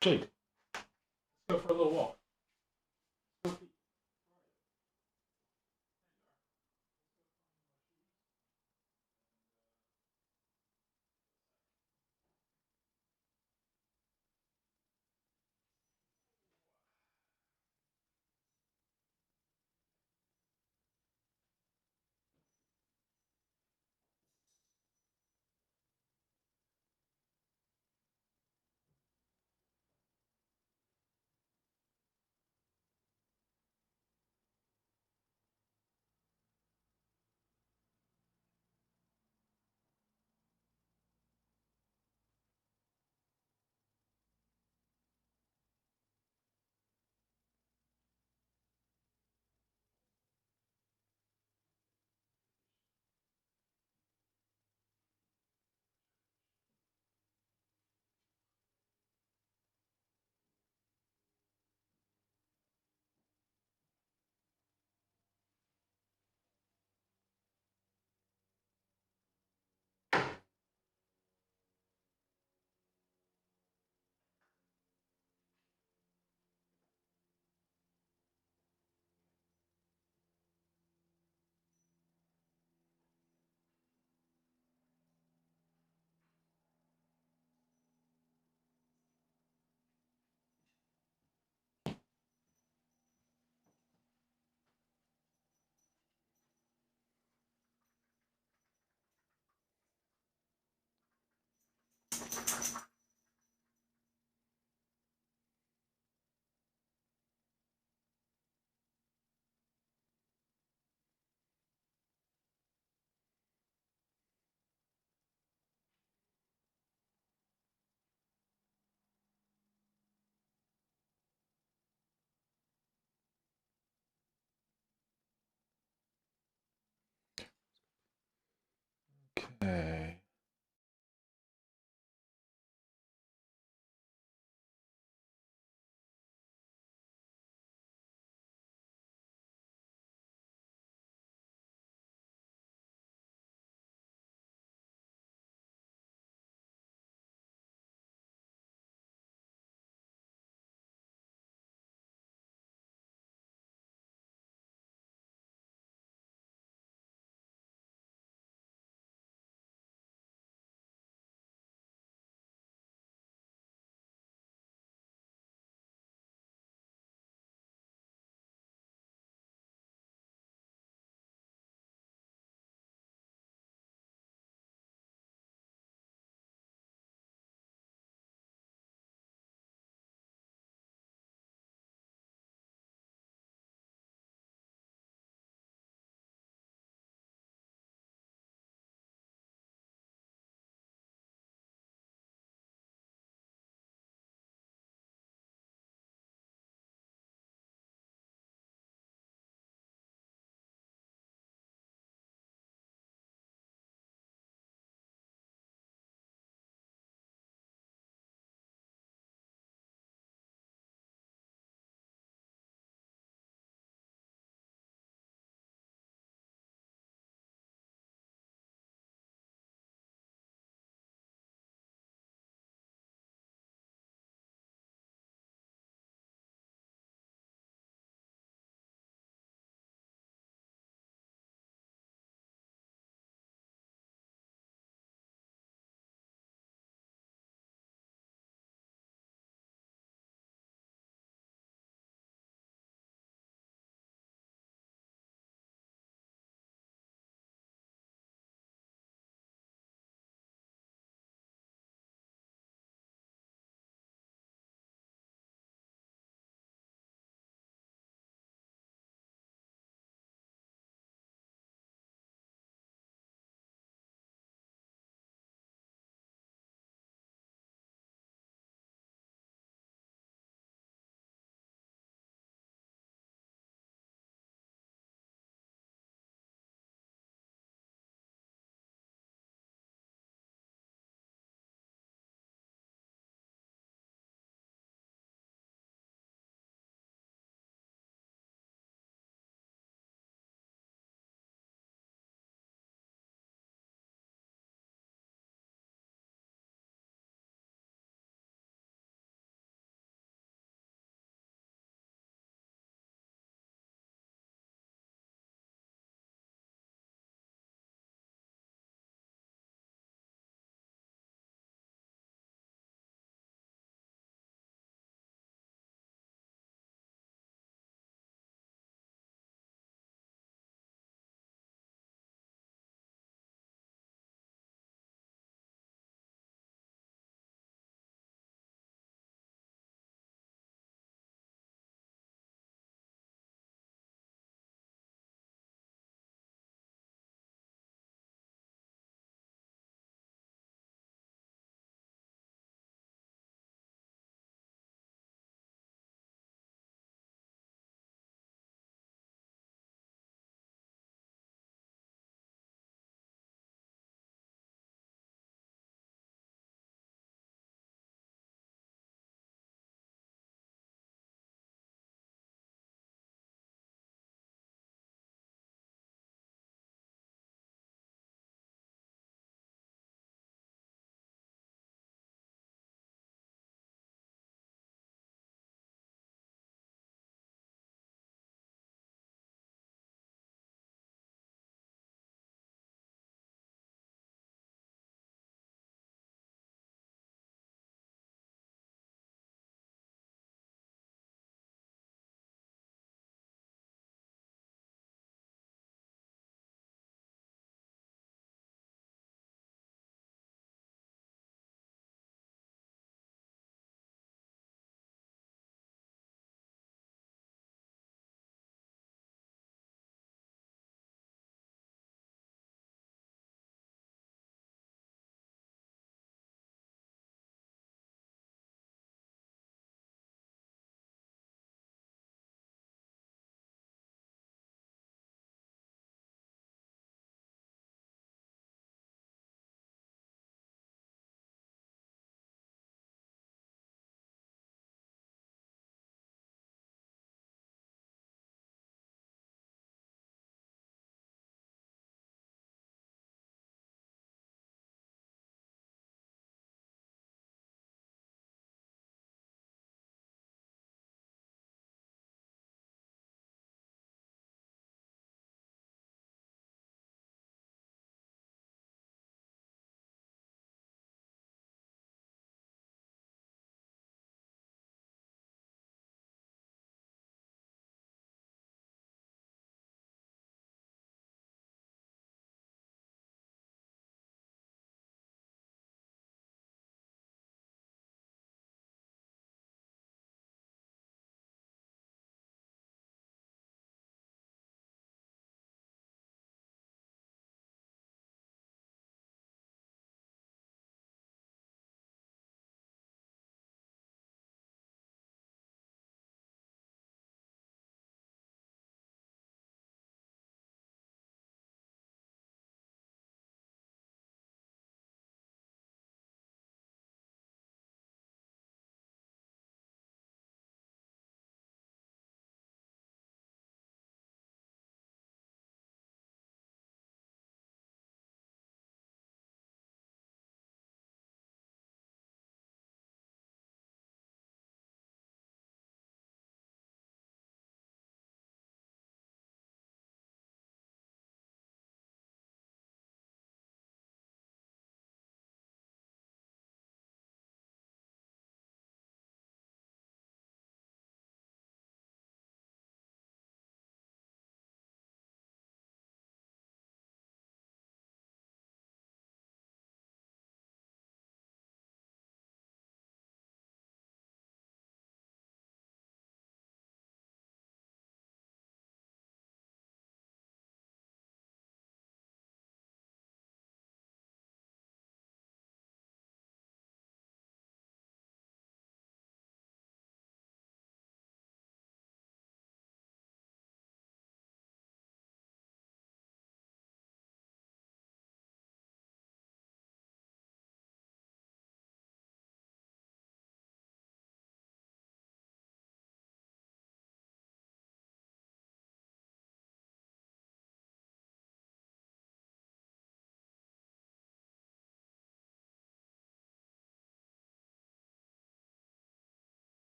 Jake, let's go for a little walk. Okay.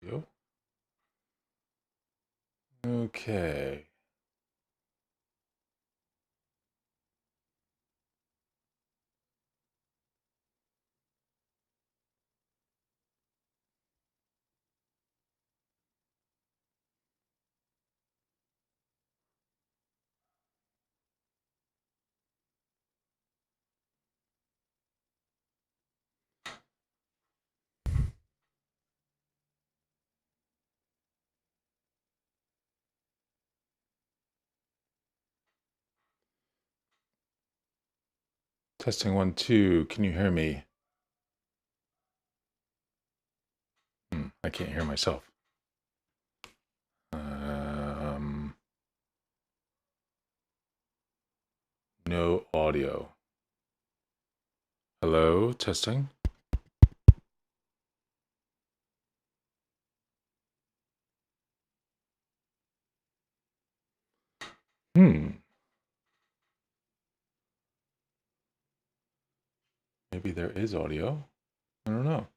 go. Okay. Testing 1, 2. Can you hear me? I can't hear myself. No audio. Hello, testing. Maybe there is audio. I don't know.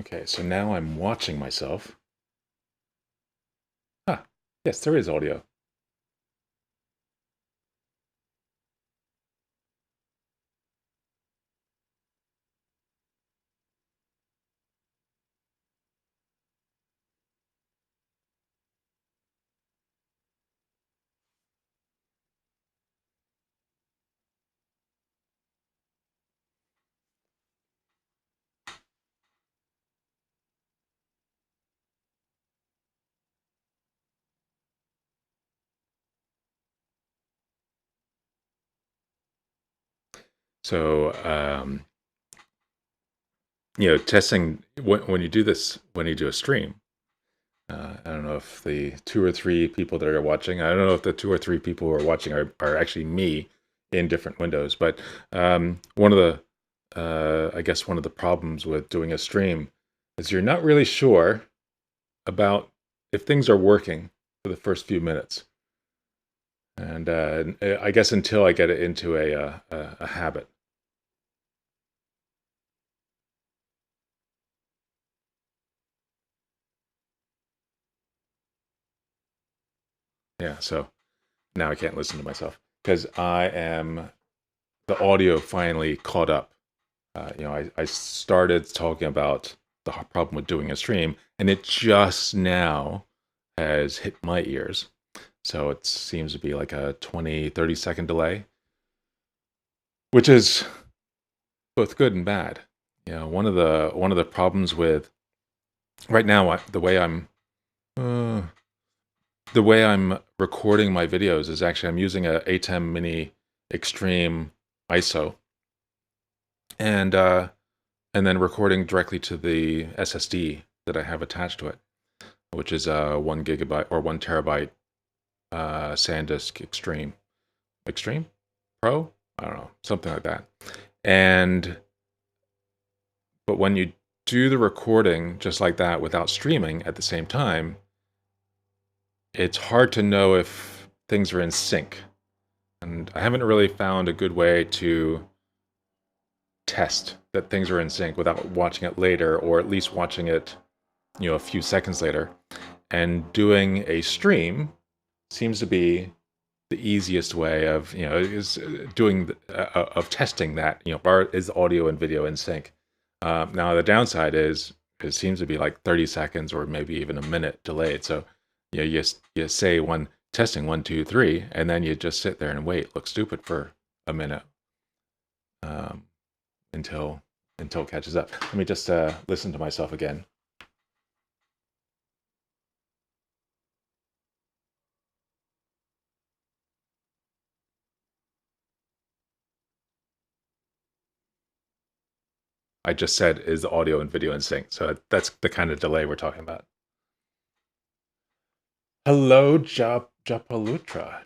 Okay, so now I'm watching myself. Ah, yes, there is audio. So, testing when you do this, when you do a stream, I don't know if the 2 or 3 people that are watching, I don't know if the 2 or 3 people who are watching are actually me in different windows, but one of the, I guess one of the problems with doing a stream is you're not really sure about if things are working for the first few minutes. And I guess until I get it into a habit. Yeah, so now I can't listen to myself because the audio finally caught up. I started talking about the problem with doing a stream, and it just now has hit my ears. So it seems to be like a 20, 30-second delay, which is both good and bad. One of the problems with right now, uh, the way I'm recording my videos is actually I'm using a ATEM Mini Extreme ISO, and then recording directly to the SSD that I have attached to it, which is a 1 GB or 1 TB SanDisk Extreme Pro. I don't know, something like that. But when you do the recording just like that without streaming at the same time, it's hard to know if things are in sync. And I haven't really found a good way to test that things are in sync without watching it later, or at least watching it, a few seconds later. And doing a stream seems to be the easiest way of, is doing of testing that, is audio and video in sync. Now the downside is it seems to be like 30 seconds or maybe even a minute delayed. So, you say testing 1, 2, 3, and then you just sit there and wait, look stupid for a minute, um, until it catches up. Let me just listen to myself again. I just said is the audio and video in sync. So that's the kind of delay we're talking about. Hello, Japalutra.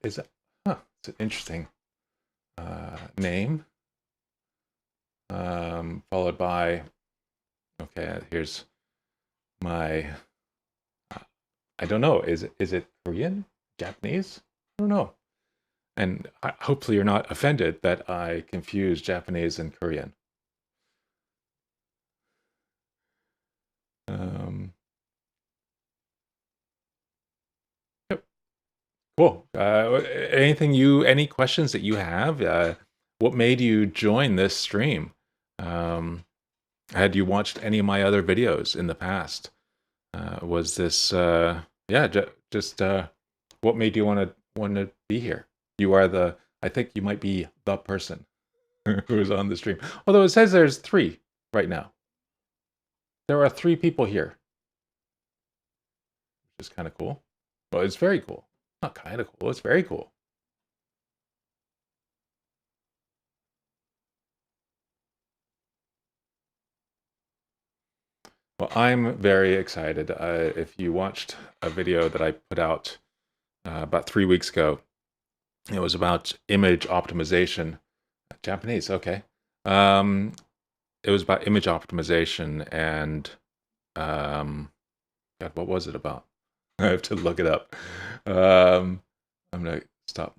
Is that? Huh. It's an interesting name. Followed by. Okay, here's my. I don't know. Is it Korean? Japanese? I don't know. And hopefully you're not offended that I confuse Japanese and Korean. Yep. Cool. Any questions that you have? What made you join this stream? Had you watched any of my other videos in the past? Was this, just what made you want to be here? I think you might be the person who is on the stream. Although it says there's 3 right now. There are 3 people here, which is kind of cool. Well, it's very cool. Not kind of cool. It's very cool. Well, I'm very excited. If you watched a video that I put out about 3 weeks ago, it was about image optimization. Japanese, okay. It was about image optimization and, God, what was it about? I have to look it up. I'm gonna stop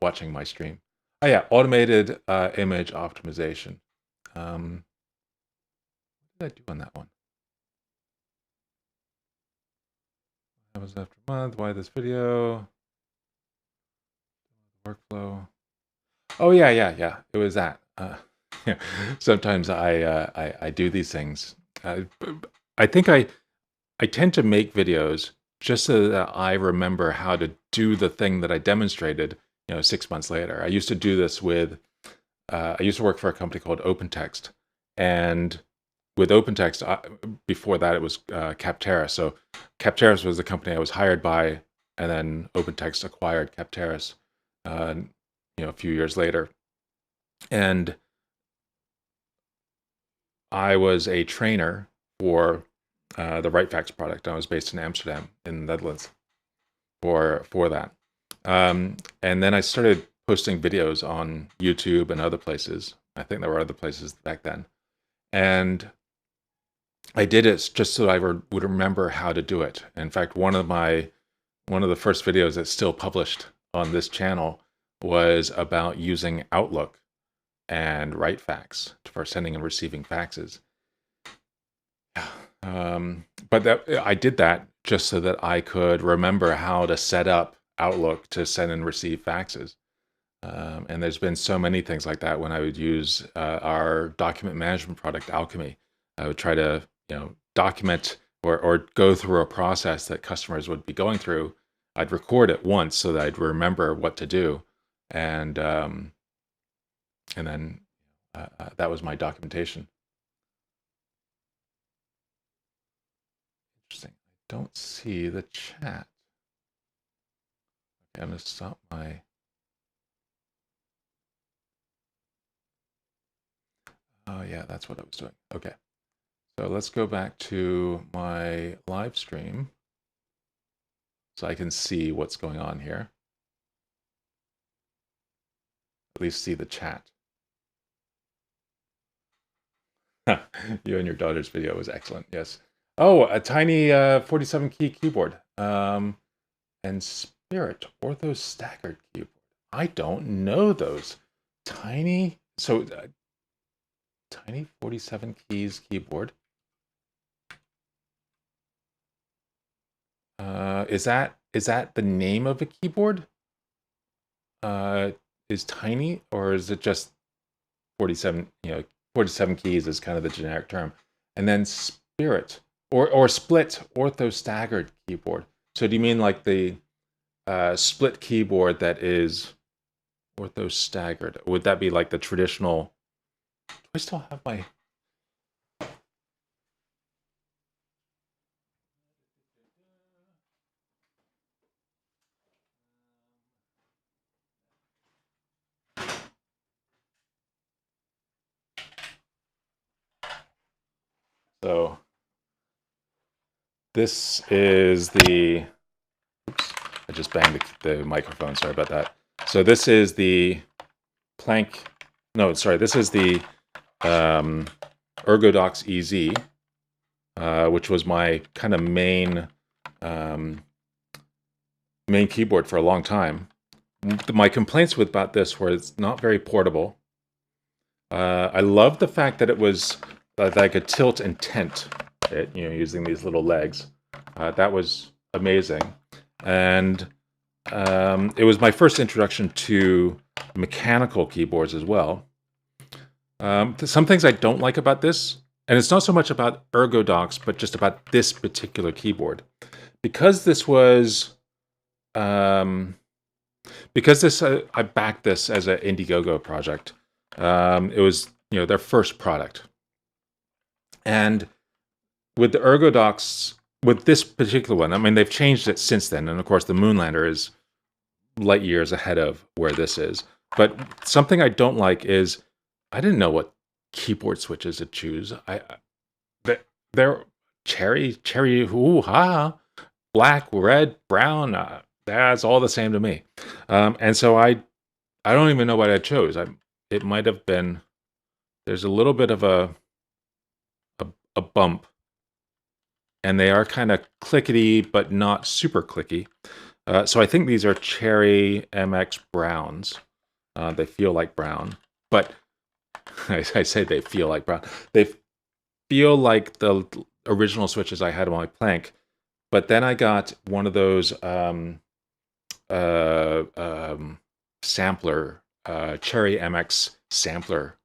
watching my stream. Oh yeah, automated image optimization. What did I do on that one? That was after a month. Why this video? Workflow. Oh yeah. It was that. Yeah. Sometimes I do these things. I think I tend to make videos just so that I remember how to do the thing that I demonstrated, 6 months later. I used to do this with, I used to work for a company called OpenText. And with OpenText, before that it was Capterra. So Capterra was the company I was hired by, and then OpenText acquired Capterra, a few years later. And I was a trainer for the WriteFax product. I was based in Amsterdam, in the Netherlands, for that. And then I started posting videos on YouTube and other places. I think there were other places back then. And I did it just so I would remember how to do it. In fact, one of the first videos that's still published on this channel was about using Outlook and WriteFax for sending and receiving faxes. But I did that just so that I could remember how to set up Outlook to send and receive faxes. And there's been so many things like that when I would use our document management product, Alchemy. I would try to, document or go through a process that customers would be going through. I'd record it once so that I'd remember what to do, and then that was my documentation. Interesting. I don't see the chat. Okay, I'm gonna stop my. Oh yeah, that's what I was doing. Okay, so let's go back to my live stream so I can see what's going on here. At least see the chat. You and your daughter's video was excellent. Yes. Oh, a tiny 47 key keyboard. And Spirit Ortho staggered keyboard. I don't know those. Tiny. So tiny 47 keys keyboard. Is that the name of a keyboard? Is tiny, or is it just 47? 47 keys is kind of the generic term. And then Spirit or split ortho staggered keyboard. So do you mean like the split keyboard that is ortho staggered? Would that be like the traditional? Do I still have my? So This is the, oops, I just banged the microphone, sorry about that. So this is the Planck, no, sorry, this is the Ergodox EZ, which was my kind of main keyboard for a long time. My complaints about this were it's not very portable. I love the fact that it was that I could tilt and tent it, using these little legs. That was amazing. And it was my first introduction to mechanical keyboards as well. Some things I don't like about this, and it's not so much about Ergodox, but just about this particular keyboard. Because this was, I backed this as an Indiegogo project. It was, their first product. And with the Ergodox, with this particular one, I mean, they've changed it since then. And of course, the Moonlander is light years ahead of where this is. But something I don't like is, I didn't know what keyboard switches to choose. They're cherry, ooh, ha, black, red, brown. That's all the same to me. And so I don't even know what I chose. It might have been, there's a little bit of a bump, and they are kind of clickety, but not super clicky. So I think these are Cherry MX Browns. They feel like brown, but I say they feel like brown. They feel like the original switches I had on my Planck, but then I got one of those sampler, Cherry MX sampler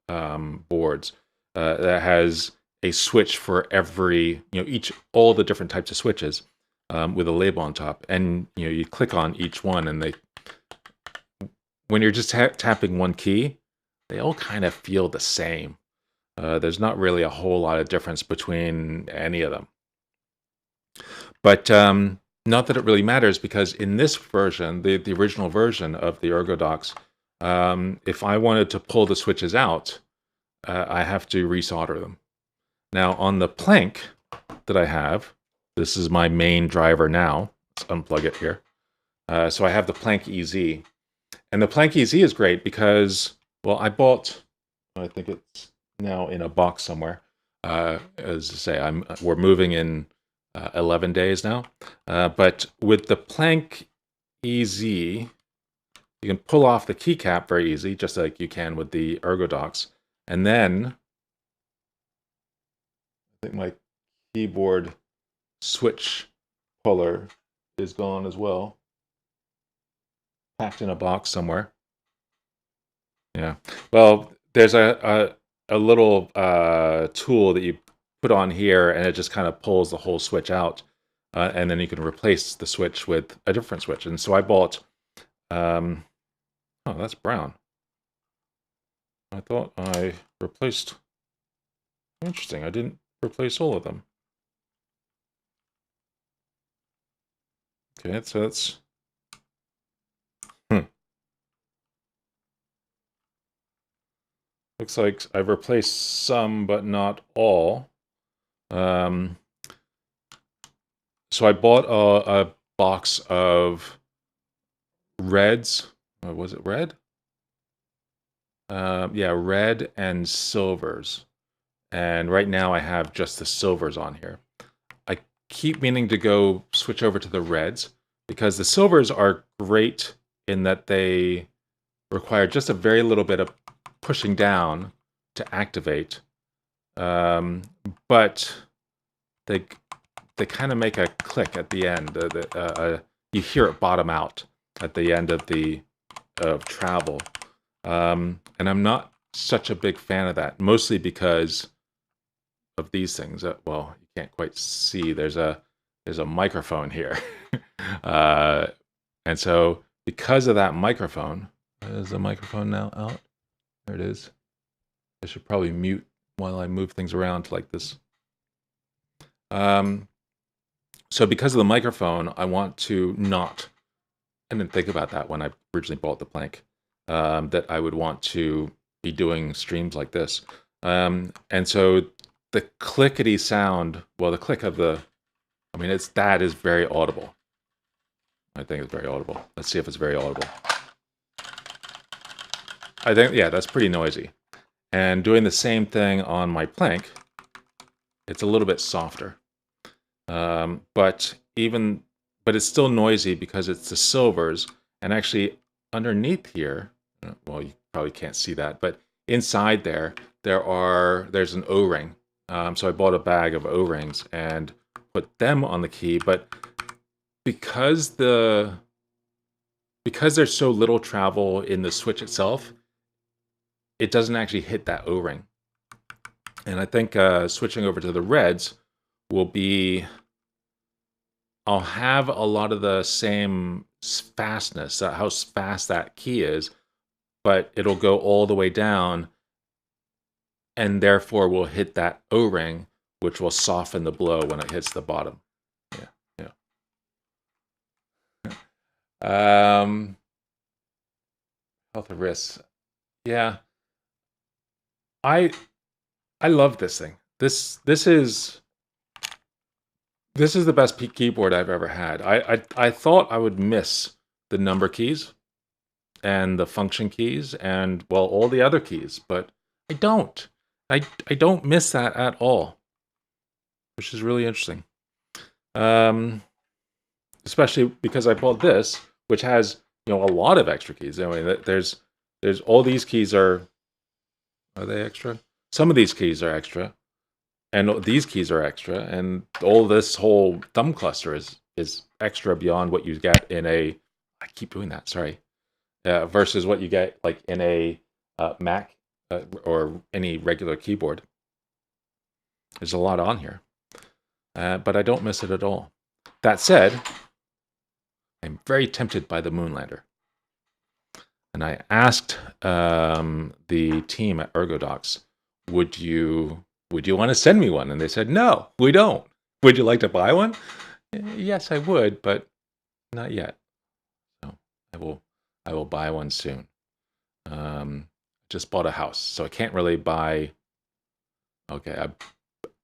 boards that has a switch for every, all the different types of switches with a label on top. And, you click on each one, and when you're just tapping one key, they all kind of feel the same. There's not really a whole lot of difference between any of them. But not that it really matters, because in this version, the original version of the Ergodox, if I wanted to pull the switches out, I have to resolder them. Now, on the Planck that I have, this is my main driver now. Let's unplug it here. So I have the Planck EZ. And the Planck EZ is great because, well, I think it's now in a box somewhere. As I say, we're moving in 11 days now. But with the Planck EZ, you can pull off the keycap very easy, just like you can with the Ergodox. And then, I think my keyboard switch puller is gone as well. Packed in a box somewhere. Yeah. Well, there's a little tool that you put on here, and it just kind of pulls the whole switch out. And then you can replace the switch with a different switch. And so I bought, oh, that's brown. I thought I replaced, interesting, I didn't replace all of them. Okay, so that's, looks like I've replaced some, but not all. So I bought a box of reds. Was it red? Yeah, red and silvers. And right now I have just the silvers on here. I keep meaning to go switch over to the reds, because the silvers are great in that they require just a very little bit of pushing down to activate. But they kind of make a click at the end. You hear it bottom out at the end of travel. And I'm not such a big fan of that, mostly because of these things. Well, you can't quite see. There's a microphone here. And so because of that microphone, is the microphone now out? There it is. I should probably mute while I move things around like this. So because of the microphone, I want to not, I didn't think about that when I originally bought the Planck, that I would want to be doing streams like this. And so the clickety sound, well, the click of the I mean, that is very audible. I think it's very audible. Let's see if it's very audible. I think, yeah, that's pretty noisy. And doing the same thing on my plank, it's a little bit softer. But it's still noisy because it's the silvers. And actually, underneath here, well, you probably can't see that, but inside there's an O-ring. So I bought a bag of O-rings and put them on the key. But because there's so little travel in the switch itself, it doesn't actually hit that O-ring. And I think switching over to the reds will be, I'll have a lot of the same fastness, how fast that key is, but it'll go all the way down and therefore will hit that O-ring, which will soften the blow when it hits the bottom. Yeah, yeah. Health of risks. Yeah. I love this thing. This is the best keyboard I've ever had. I thought I would miss the number keys and the function keys and, well, all the other keys, but I don't. I don't miss that at all, which is really interesting. Especially because I bought this, which has, a lot of extra keys. I mean, there's all these keys are they extra? Some of these keys are extra, and these keys are extra, and all this whole thumb cluster is extra beyond what you get in a. I keep doing that. Sorry. Versus what you get like in a Mac or any regular keyboard. There's a lot on here, but I don't miss it at all. That said, I'm very tempted by the Moonlander. And I asked the team at ErgoDocs, would you want to send me one? And they said, no, we don't. Would you like to buy one? Yes, I would, but not yet. So I will buy one soon. Just bought a house, so I can't really buy. Okay,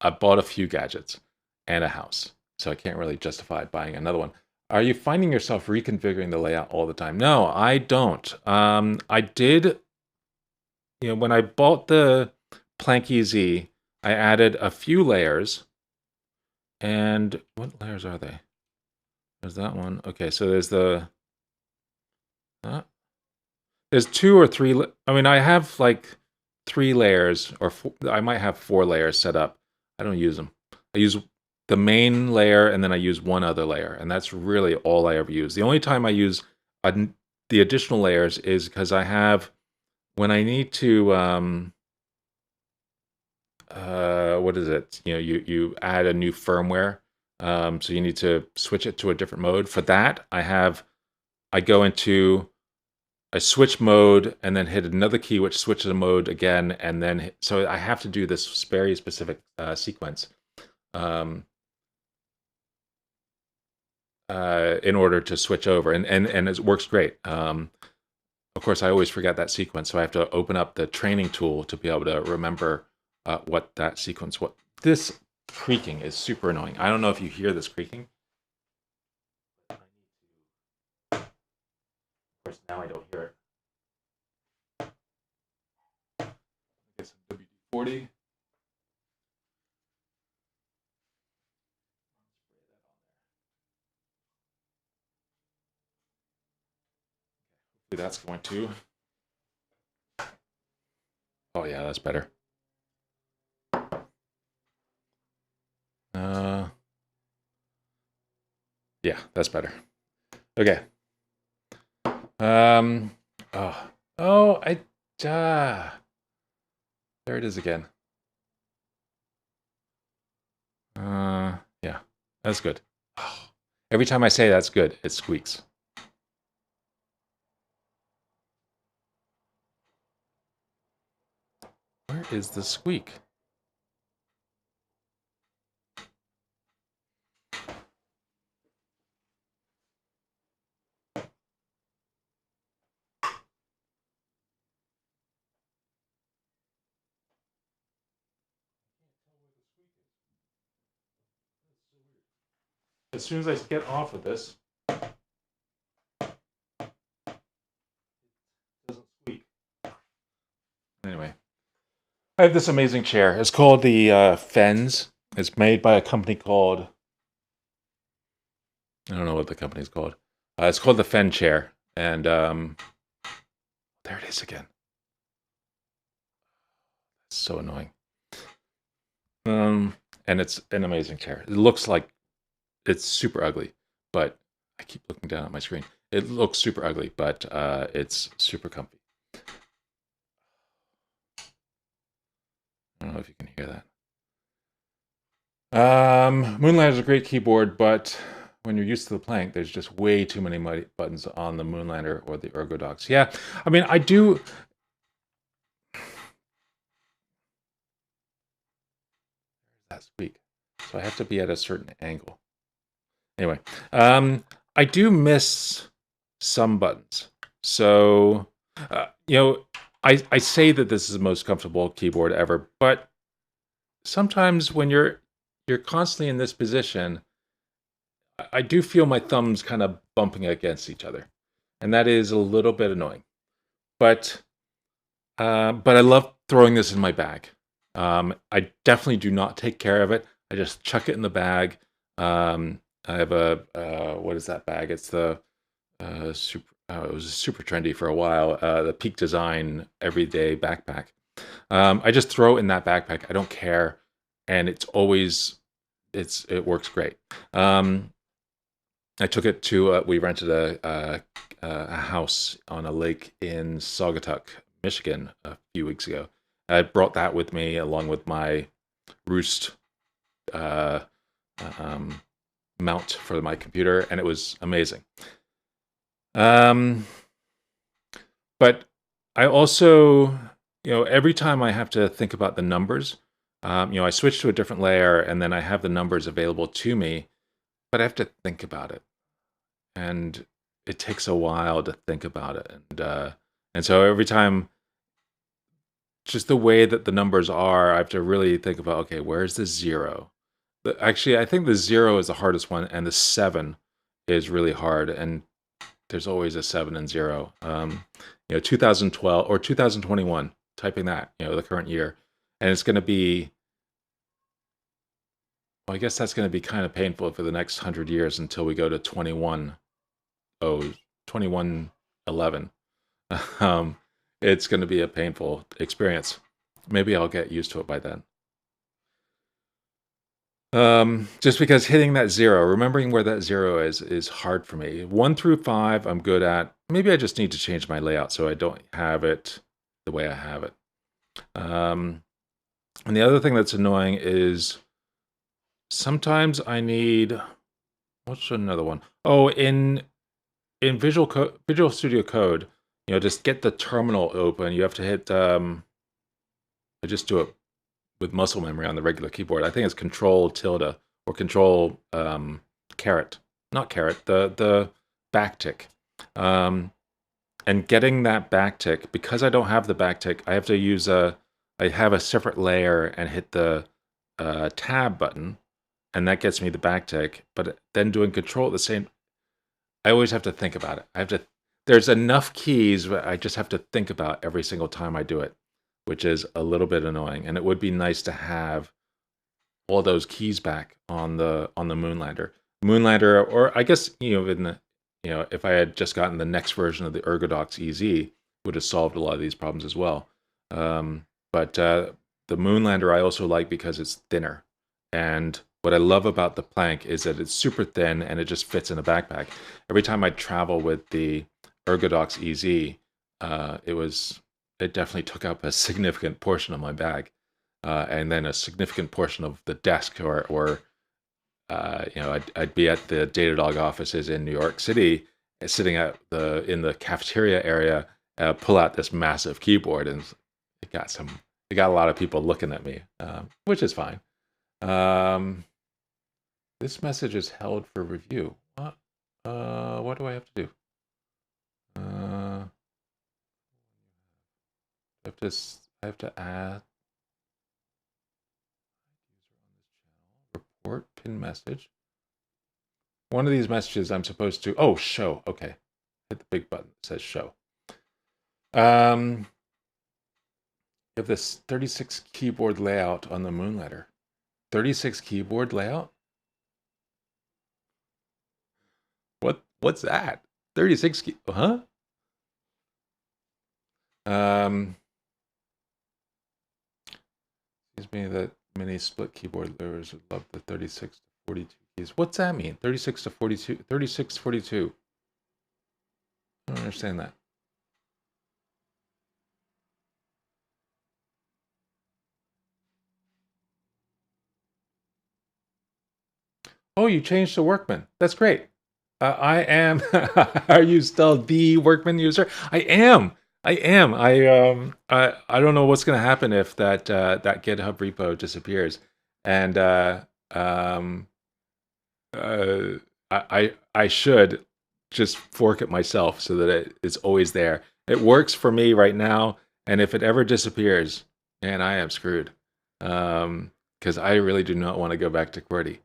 I bought a few gadgets and a house, so I can't really justify buying another one. Are you finding yourself reconfiguring the layout all the time? No, I don't. I did, when I bought the Planky Z, I added a few layers. And what layers are they? There's that one. Okay, so there's there's 2 or 3. I mean, I have like 3 layers, or I might have 4 layers set up. I don't use them. I use the main layer, and then I use one other layer, and that's really all I ever use. The only time I use the additional layers is because I have, when I need to, what is it? You add a new firmware, so you need to switch it to a different mode. For that, I go into a switch mode and then hit another key which switches a mode again, and then so I have to do this very specific sequence in order to switch over, and it works great. Of course, I always forget that sequence, so I have to open up the training tool to be able to remember what that sequence was. This creaking is super annoying. I don't know if you hear this creaking. Of course, now I don't hear it. Get some WD-40. That's going to. Oh yeah, that's better. Yeah, that's better. Okay. There it is again. Yeah, that's good. Oh, every time I say that's good, it squeaks. Where is the squeak? as soon as I get off of this, it doesn't squeak. Anyway, I have this amazing chair. It's called the Fens. It's made by a company called, I don't know what the company's called. It's called the Fen chair, and there it is again. It's so annoying. And it's an amazing chair. It looks like it's super ugly, but I keep looking down at my screen. It looks super ugly, but it's super comfy. I don't know if you can hear that. Moonlighter is a great keyboard, but when you're used to the Planck, there's just way too many buttons on the Moonlighter or the ErgoDox. Yeah, I mean, I do. That squeak. So I have to be at a certain angle. Anyway, I do miss some buttons. So, I say that this is the most comfortable keyboard ever, but sometimes when you're constantly in this position, I do feel my thumbs kind of bumping against each other, and that is a little bit annoying. But I love throwing this in my bag. I definitely do not take care of it. I just chuck it in the bag. I have a what is that bag? It's the super. It was super trendy for a while. The Peak Design Everyday Backpack. I just throw it in that backpack. I don't care, and it works great. I took it to we rented a house on a lake in Saugatuck, Michigan, a few weeks ago. I brought that with me along with my Roost uh, mount for my computer, and it was amazing. But I also, every time I have to think about the numbers, I switch to a different layer, and then I have the numbers available to me, but I have to think about it, and it takes a while to think about it, and so every time, just the way that the numbers are, I have to really think about, okay, where's the zero? Actually, I think the 0 is the hardest one, and the 7 is really hard, and there's always a 7 and 0. 2012 or 2021, typing that, the current year, and it's going to be, well, I guess that's going to be kind of painful for the next 100 years until we go to 2111. It's going to be a painful experience. Maybe I'll get used to it by then. Just because hitting that 0, remembering where that 0 is hard for me. 1 through 5, I'm good at. Maybe I just need to change my layout so I don't have it the way I have it. And the other thing that's annoying is sometimes I need, what's another one? Oh, in Visual Studio Code, just get the terminal open. You have to hit, I just do it with muscle memory on the regular keyboard. I think it's Control tilde or Control caret, not caret, the backtick. And getting that backtick, because I don't have the backtick, I have to use I have a separate layer and hit the tab button, and that gets me the backtick. But then doing Control at the same, I always have to think about it. There's enough keys, but I just have to think about every single time I do it, which is a little bit annoying. And it would be nice to have all those keys back on the Moonlander. Or I guess if I had just gotten the next version of the ErgoDox EZ, would have solved a lot of these problems as well. But the Moonlander I also like because it's thinner, and what I love about the Planck is that it's super thin and it just fits in a backpack. Every time I travel with the ErgoDox EZ, it definitely took up a significant portion of my bag, and then a significant portion of the desk, or I'd be at the Datadog offices in New York City, sitting in the cafeteria area, pull out this massive keyboard, and it got a lot of people looking at me, which is fine. This message is held for review. What do I have to do? I have to add report pin message. one of these messages I'm supposed to, oh, show. Okay. Hit the big button that says show. You have this 36 keyboard layout on the Moonlighter. 36 keyboard layout? What's that? 36 key, huh? Excuse me, that many split keyboard layers would love the 36 to 42 keys. What's that mean? 36 to 42, 36 to 42. I don't understand that. Oh, you changed to Workman. That's great. I am. Are you still the Workman user? I am. I am. I don't know what's going to happen if that that GitHub repo disappears, and I should just fork it myself so that it is always there. It works for me right now, and if it ever disappears, man, I am screwed. Because I really do not want to go back to QWERTY,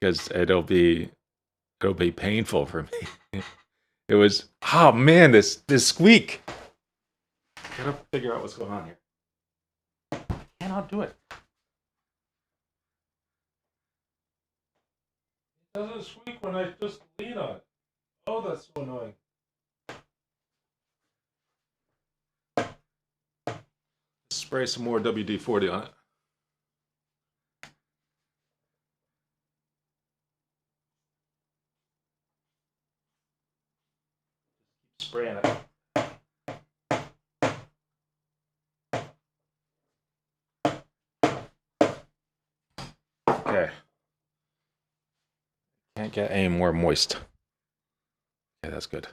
because it'll be painful for me. It was, oh man, this squeak. Gotta figure out what's going on here. I cannot do it. It doesn't squeak when I just lean on it. Oh, that's so annoying. Spray some more WD-40 on it. Spraying it. Okay. Can't get any more moist. Okay, that's good.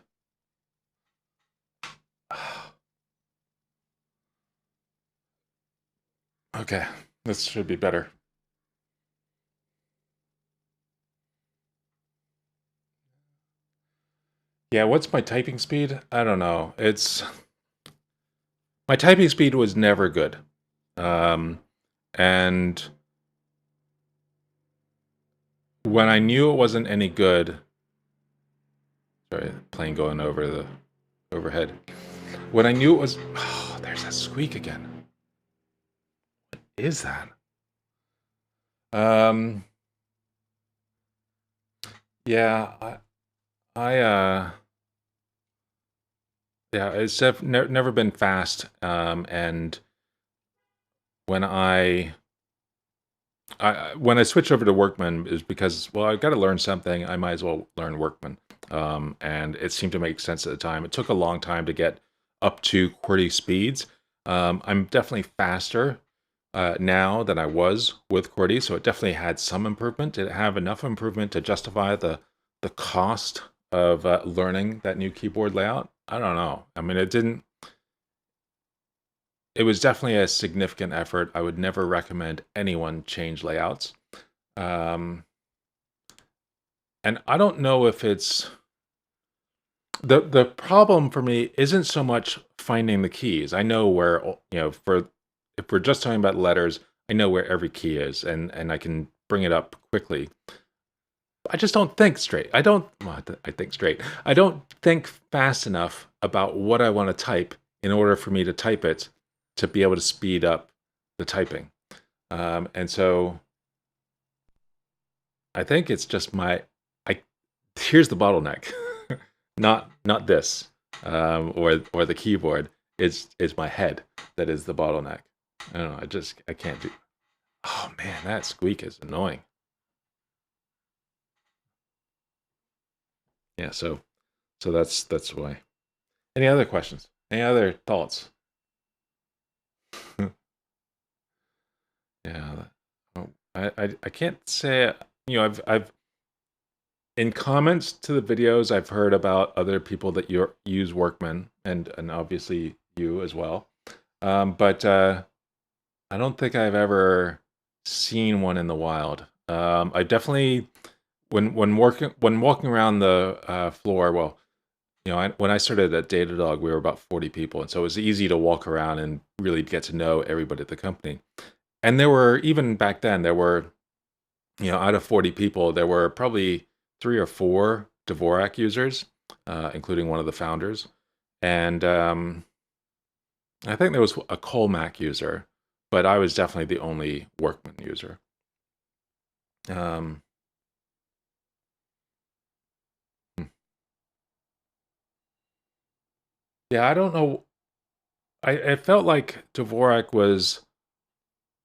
Okay, this should be better. Yeah, what's my typing speed? I don't know. My typing speed was never good. And when I knew it wasn't any good, sorry, plane going over the overhead. When I knew it was, oh, there's that squeak again. What is that? Yeah, yeah, it's never been fast, and when I switched over to Workman is because, well, I've got to learn something. I might as well learn Workman, and it seemed to make sense at the time. It took a long time to get up to QWERTY speeds. I'm definitely faster now than I was with QWERTY, so it definitely had some improvement. Did it have enough improvement to justify the cost of learning that new keyboard layout? I don't know. I mean, it didn't. It was definitely a significant effort. I would never recommend anyone change layouts. And I don't know if it's the problem for me isn't so much finding the keys. I know where, if we're just talking about letters, I know where every key is, and I can bring it up quickly. I just don't think straight. I think straight. I don't think fast enough about what I want to type in order for me to type it to be able to speed up the typing. And so I think it's just here's the bottleneck, not this, or the keyboard. It's my head that is the bottleneck. I don't know. I can't do. Oh man, that squeak is annoying. Yeah, so that's why. Any other questions? Any other thoughts? Yeah, I can't say, I've in comments to the videos I've heard about other people that use Workman, and obviously you as well. But I don't think I've ever seen one in the wild. I definitely when walking around the floor, well, when I started at Datadog, we were about 40 people, and so it was easy to walk around and really get to know everybody at the company. And there were, even back then, there were, out of 40 people, there were probably 3 or 4 Dvorak users, including one of the founders. And I think there was a Colmac user, but I was definitely the only Workman user. Um, yeah, I don't know. I felt like Dvorak was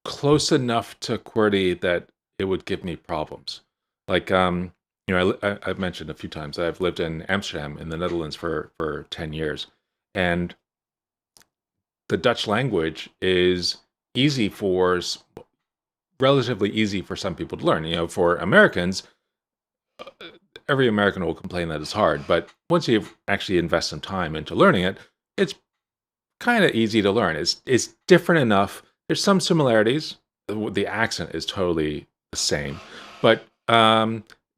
close enough to QWERTY that it would give me problems. Like, I've mentioned a few times that I've lived in Amsterdam in the Netherlands for 10 years. And the Dutch language is easy relatively easy for some people to learn. For Americans, every American will complain that it's hard. But once you actually invest some time into learning it, it's kind of easy to learn. It's different enough. There's some similarities. The accent is totally the same, but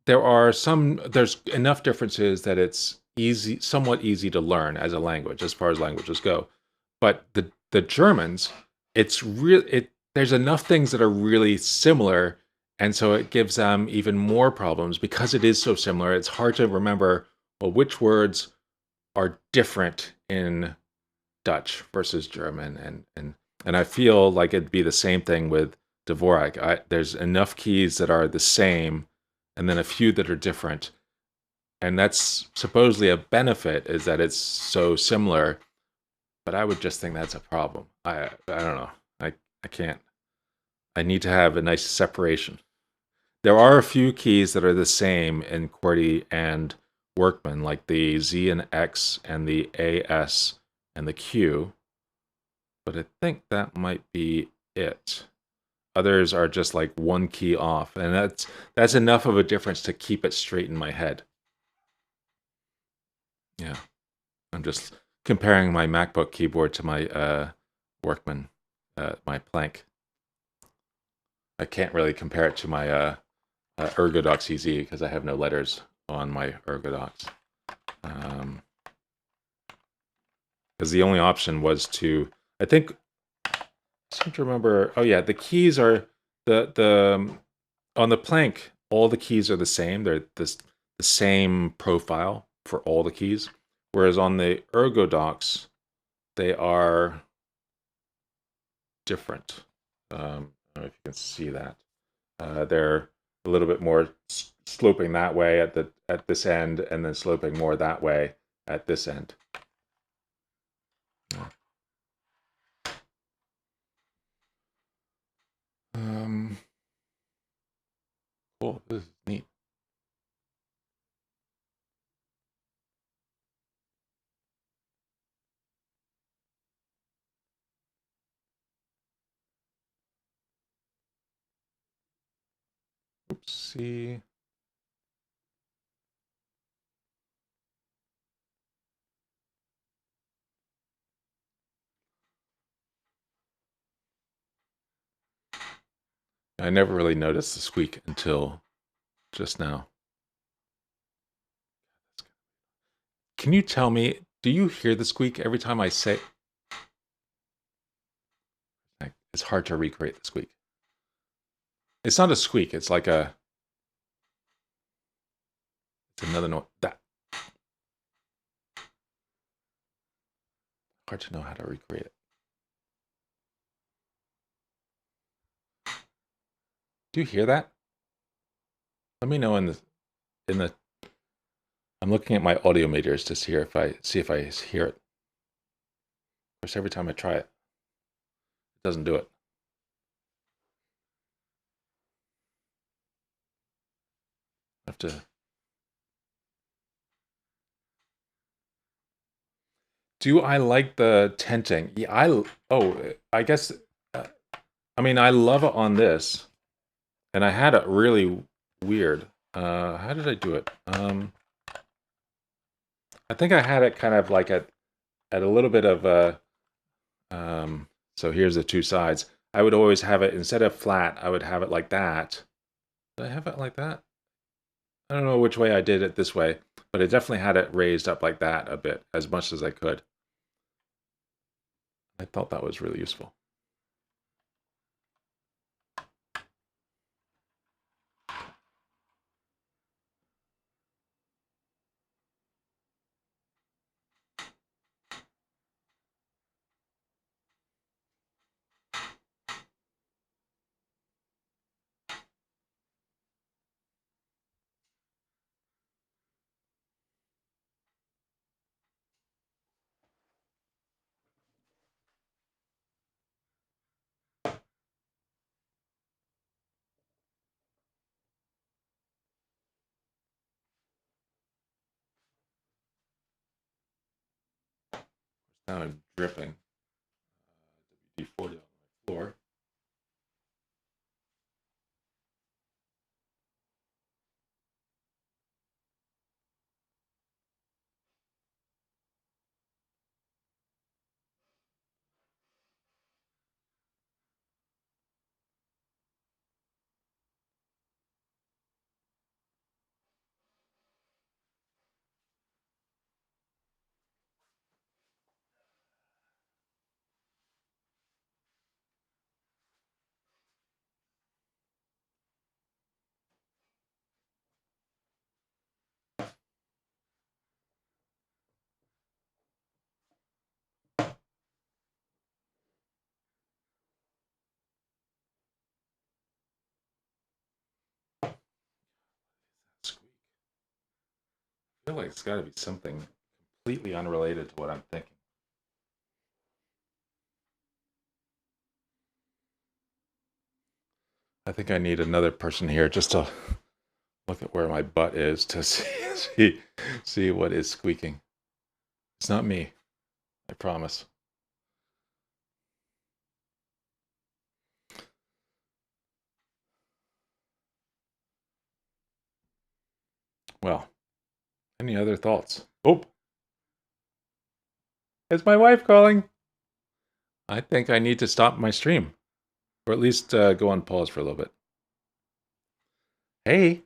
there's enough differences that it's somewhat easy to learn as a language, as far as languages go. But the Germans, there's enough things that are really similar, and so it gives them even more problems because it is so similar. It's hard to remember, well, which words are different in Dutch versus German, and I feel like it'd be the same thing with Dvorak. There's enough keys that are the same, and then a few that are different, and that's supposedly a benefit, is that it's so similar. But I would just think that's a problem. I don't know. I can't. I need to have a nice separation. There are a few keys that are the same in QWERTY and Workman, like the Z and X and the AS and the Q, but I think that might be it. Others are just like one key off, and that's enough of a difference to keep it straight in my head. Yeah, I'm just comparing my MacBook keyboard to my Workman, my Planck. I can't really compare it to my Ergodox EZ because I have no letters on my Ergodox. Because the only option was to, I think, I seem to remember. Oh yeah, the keys are the on the Planck. All the keys are the same. They're the same profile for all the keys. Whereas on the Ergodox, they are different. I don't know if you can see that. They're a little bit more sloping that way at this end, and then sloping more that way at this end. Cool. This is neat. Oopsie. I never really noticed the squeak until just now. Can you tell me, do you hear the squeak every time I say? It's hard to recreate the squeak. It's not a squeak, it's like it's another noise. That. Hard to know how to recreate it. Do you hear that? Let me know in the I'm looking at my audio meters to see if I hear it. Of course, every time I try it, it doesn't do it. I have to. Do I like the tenting? Yeah, I guess. I mean, I love it on this, and I had it really weird. How did I do it? I think I had it kind of like at a little bit of a. So here's the two sides. I would always have it, instead of flat, I would have it like that. Did I have it like that? I don't know which way I did it this way, but I definitely had it raised up like that a bit, as much as I could. I thought that was really useful. Now I'm dripping. WD-40 on my floor. Squeak. I feel like it's got to be something completely unrelated to what I'm thinking. I think I need another person here just to look at where my butt is to see what is squeaking. It's not me, I promise. Well, any other thoughts? Oh, it's my wife calling. I think I need to stop my stream, or at least go on pause for a little bit. Hey.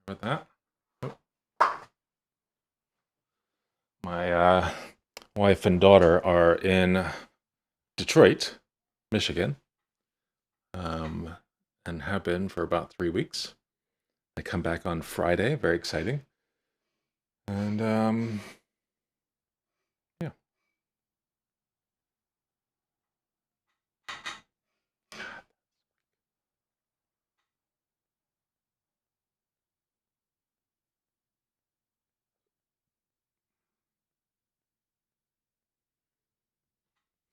About that. Oh. My wife and daughter are in Detroit, Michigan, and have been for about 3 weeks. I come back on Friday, very exciting. And yeah.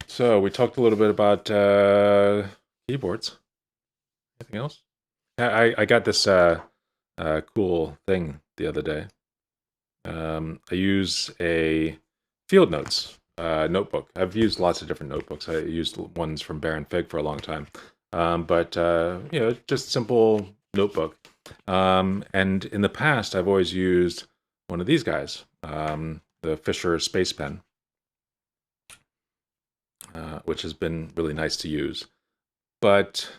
So we talked a little bit about keyboards. Anything else? I got this cool thing the other day. I use a Field Notes notebook. I've used lots of different notebooks. I used ones from Baron Fig for a long time, but just simple notebook. And in the past, I've always used one of these guys, the Fisher Space Pen, which has been really nice to use. But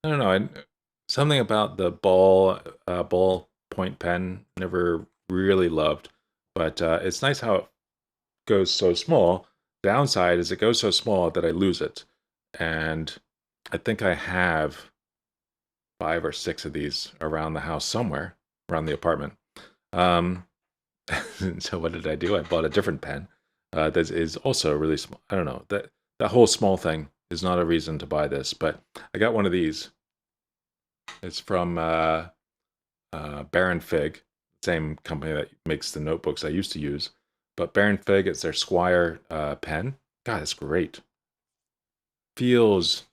I don't know. Something about the ball point pen never really loved, but it's nice how it goes so small. Downside is it goes so small that I lose it, and I think I have 5 or 6 of these around the house somewhere, around the apartment. Um, so what did I do? I bought a different pen that is also really small. I don't know, that whole small thing is not a reason to buy this, but I got one of these. It's from Baron Fig, same company that makes the notebooks I used to use. But Baron Fig, it's their Squire pen. God, it's great. Feels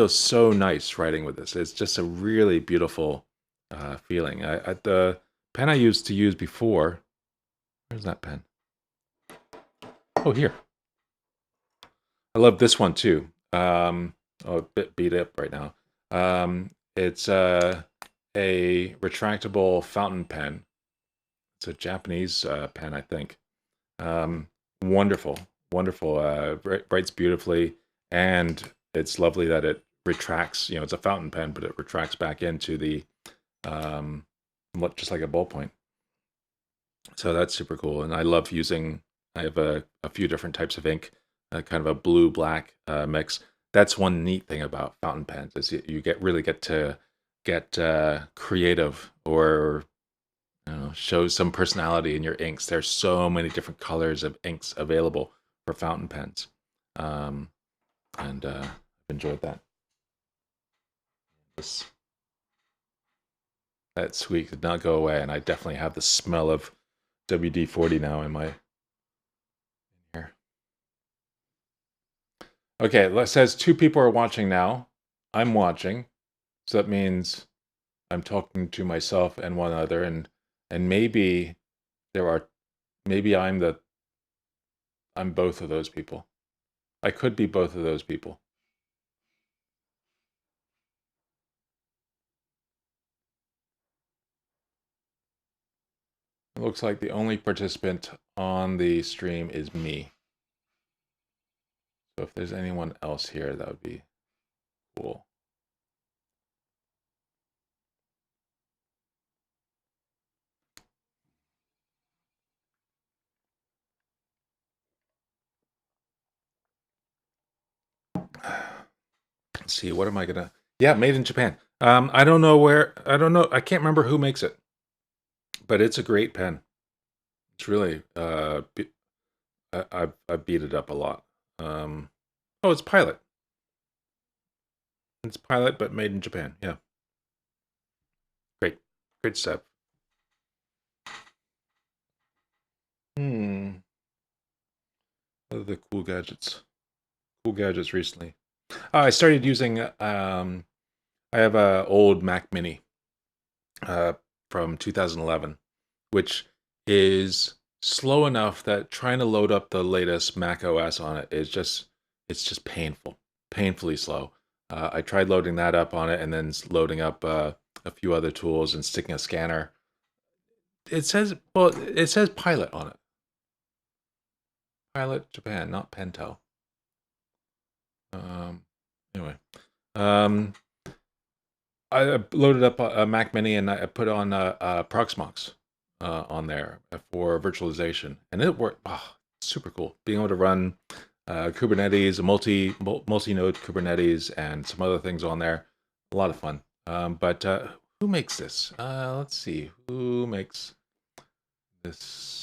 so nice writing with this. It's just a really beautiful feeling. The pen I used to use before. Where's that pen? Oh, here. I love this one too. Oh, a bit beat up right now. It's a retractable fountain pen. It's a Japanese pen, I think. Wonderful, wonderful. Writes beautifully, and it's lovely that it retracts. You know, it's a fountain pen, but it retracts back into the just like a ballpoint. So that's super cool, and I love using. I have a few different types of ink, kind of a blue-black mix. That's one neat thing about fountain pens is you really get to get creative or show some personality in your inks. There's so many different colors of inks available for fountain pens, and I've enjoyed that. This that squeak did not go away, and I definitely have the smell of WD-40 now in my here. Okay, it says 2 people are watching now. I'm watching, so that means I'm talking to myself and one other, and maybe there are maybe I'm both of those people. I could be both of those people. It looks like the only participant on the stream is me. So if there's anyone else here, that would be cool. Let's see, what am I gonna? Yeah, made in Japan. I don't know where. I don't know. I can't remember who makes it, but it's a great pen. It's really. I beat it up a lot. Oh, it's Pilot. It's Pilot, but made in Japan. Yeah. Great, great stuff. What are the cool gadgets? Cool gadgets recently. I started using. I have a old Mac Mini from 2011, which is slow enough that trying to load up the latest Mac OS on it is just painful, painfully slow. I tried loading that up on it and then loading up a few other tools and sticking a scanner. It says Pilot on it. Pilot Japan, not Pentel. Anyway, I loaded up a Mac Mini and I put on Proxmox on there for virtualization, and it worked. Oh, super cool. Being able to run Kubernetes, multi-node Kubernetes, and some other things on there. A lot of fun. But who makes this? Let's see. Who makes this?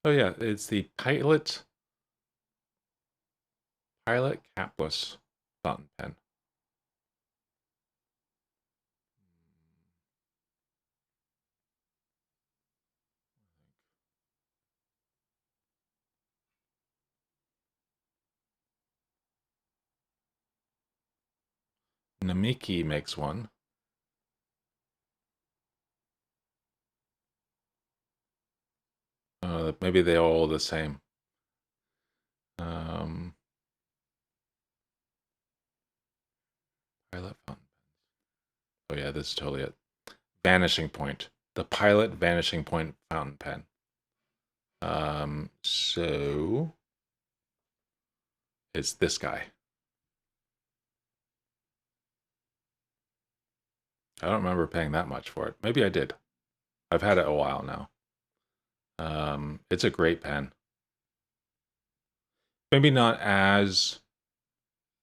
Oh yeah, it's the Pilot Capless fountain pen. Namiki makes one. Maybe they're all the same. Pilot fountain pens. Oh yeah, this is totally it. Vanishing Point. The Pilot Vanishing Point fountain pen. So it's this guy. I don't remember paying that much for it. Maybe I did. I've had it a while now. It's a great pen. Maybe not as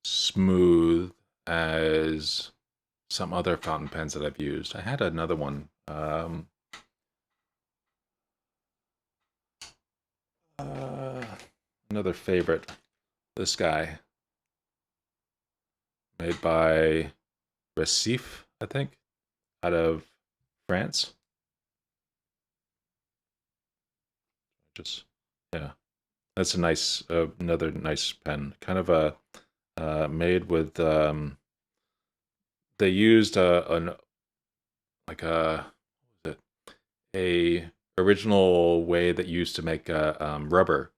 smooth as some other fountain pens that I've used. I had another one. Another favorite. This guy. Made by Recif, I think, out of France. Just, yeah. That's a nice, another nice pen. Kind of a made with. They used like a original way that used to make rubber,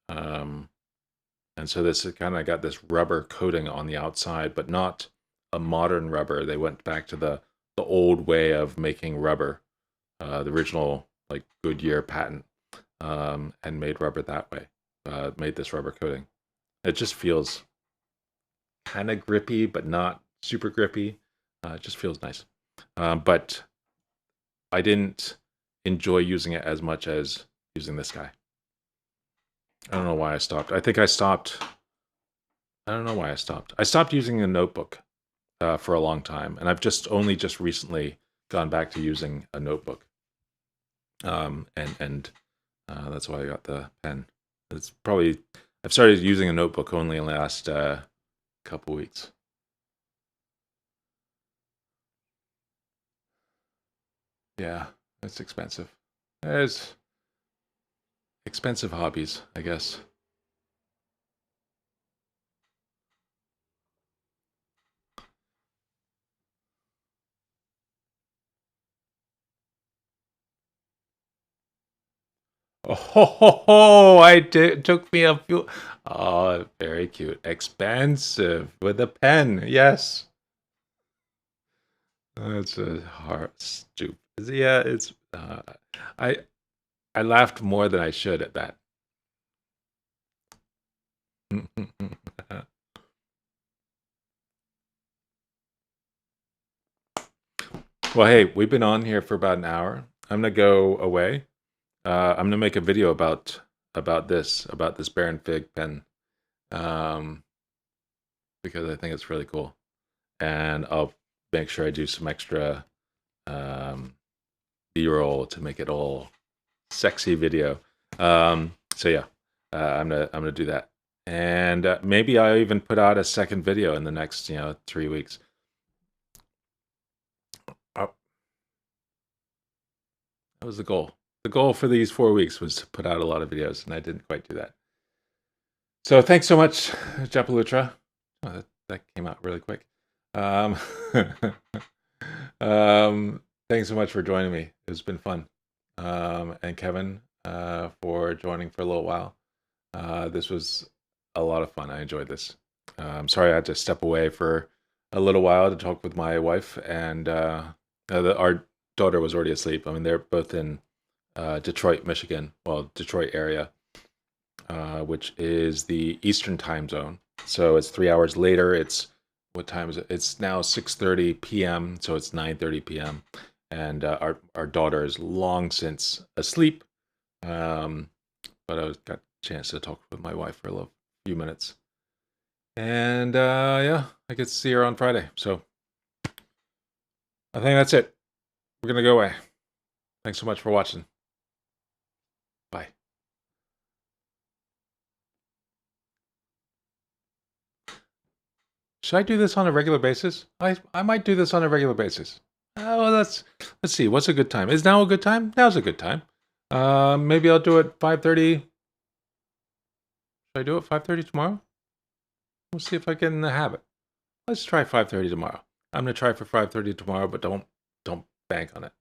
and so this kind of got this rubber coating on the outside, but not a modern rubber. They went back to the old way of making rubber, the original like Goodyear patent, and made rubber that way. Made this rubber coating. It just feels kind of grippy, but not super grippy. It just feels nice. But I didn't enjoy using it as much as using this guy. I don't know why I stopped. I think I stopped. I don't know why I stopped. I stopped using a notebook for a long time, and I've only just recently gone back to using a notebook. And that's why I got the pen. It's probably I've started using a notebook only in the last couple weeks. Yeah, it's expensive. There's expensive hobbies, I guess. Oh, ho, ho, ho, took me a few. Oh, very cute. Expensive with a pen. Yes. That's a hard, stupid. Yeah, it's. I I laughed more than I should at that. Well, hey, we've been on here for about an hour. I'm gonna go away. I'm gonna make a video about this Baron Fig pen, um, because I think it's really cool, and I'll make sure I do some extra B-roll to make it all sexy video. So yeah, I'm gonna do that, and maybe I'll even put out a second video in the next 3 weeks. That was the goal. The goal for these 4 weeks was to put out a lot of videos, and I didn't quite do that. So thanks so much, Japalutra. Oh, that came out really quick. Thanks so much for joining me. It's been fun. And Kevin, for joining for a little while. This was a lot of fun. I enjoyed this. I'm sorry I had to step away for a little while to talk with my wife, and our daughter was already asleep. I mean, they're both in Detroit, Michigan, well, Detroit area, which is the Eastern time zone. So it's 3 hours later. It's what time is it? It's now 6:30 p.m. So it's 9:30 p.m. And our daughter is long since asleep. But I got a chance to talk with my wife for a few minutes. And yeah, I get to see her on Friday. So I think that's it. We're going to go away. Thanks so much for watching. Bye. Should I do this on a regular basis? I might do this on a regular basis. Well, let's see. What's a good time? Is now a good time? Now's a good time. Maybe I'll do it 5:30. Should I do it 5:30 tomorrow? We'll see if I can have it. Let's try 5:30 tomorrow. I'm gonna try for 5:30 tomorrow, but don't bank on it.